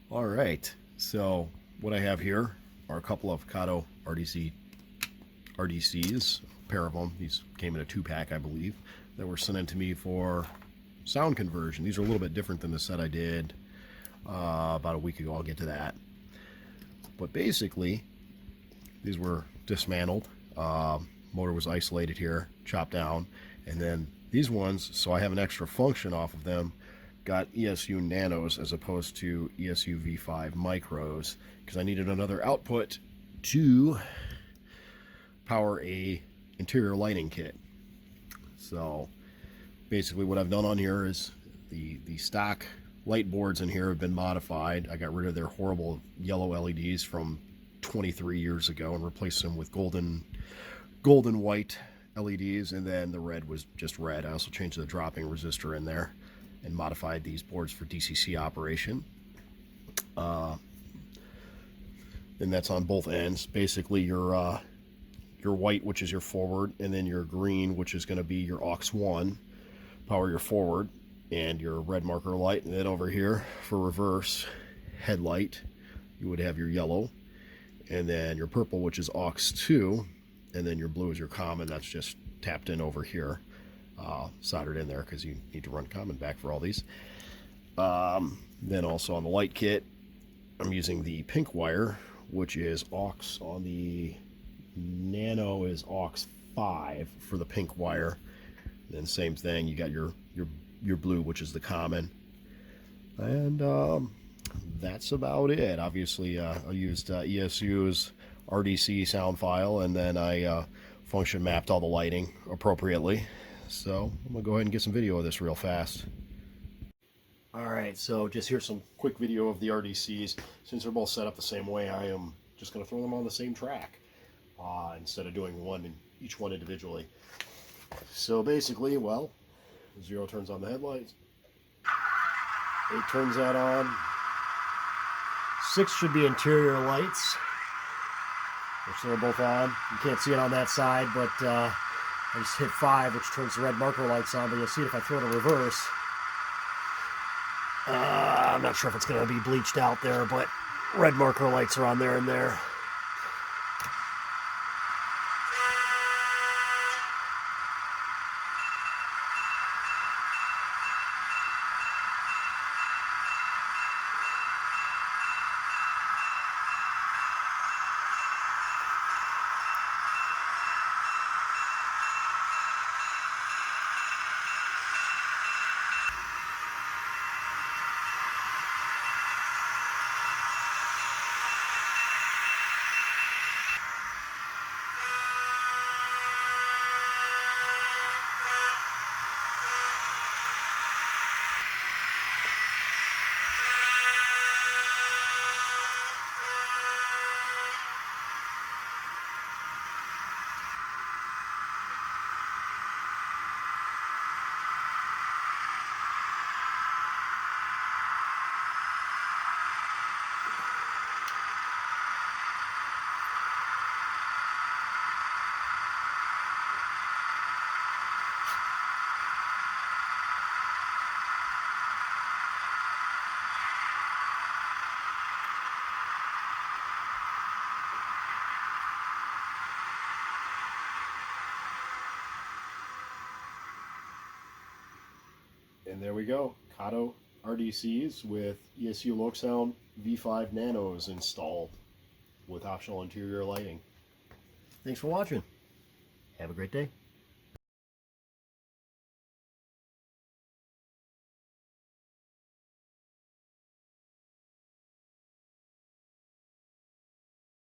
All right, so what I have here are a couple of Kato RDCs, a pair of them. These came in a 2-pack, I believe, that were sent in to me for sound conversion. These are a little bit different than the set I did about a week ago. I'll get to that. But basically, these were dismantled. Motor was isolated here, chopped down, and then these ones, so I have an extra function off of them, got ESU Nanos as opposed to ESU V5 Micros, because I needed another output to power a interior lighting kit. So basically what I've done on here is the stock light boards in here have been modified. I got rid of their horrible yellow LEDs from 23 years ago and replaced them with golden white LEDs, and then the red was just red. I also changed the dropping resistor in there and modified these boards for DCC operation. And that's on both ends. Basically your white, which is your forward, and then your green, which is going to be your aux 1, power your forward, and your red marker light. And then over here for reverse headlight, you would have your yellow, and then your purple, which is aux 2, and then your blue is your common. That's just tapped in over here, soldered in there because you need to run common back for all these. Then also on the light kit, I'm using the pink wire, which is aux on the Nano is aux 5 for the pink wire. And then same thing, you got your blue, which is the common. And that's about it. Obviously, I used ESU's RDC sound file, and then I function mapped all the lighting appropriately. So I'm gonna go ahead and get some video of this real fast. All right, so just here's some quick video of the RDCs. Since they're both set up the same way, I am just gonna throw them on the same track instead of doing each one individually. So basically, well, 0 turns on the headlights, 8 turns that on, 6 should be interior lights, which they're both on. You can't see it on that side, but I just hit 5, which turns the red marker lights on, but you'll see it if I throw it in reverse. I'm not sure if it's going to be bleached out there, but red marker lights are on there and there. And there we go, Kato RDCs with ESU LokSound V5 Nanos installed with optional interior lighting. Thanks for watching. Have a great day.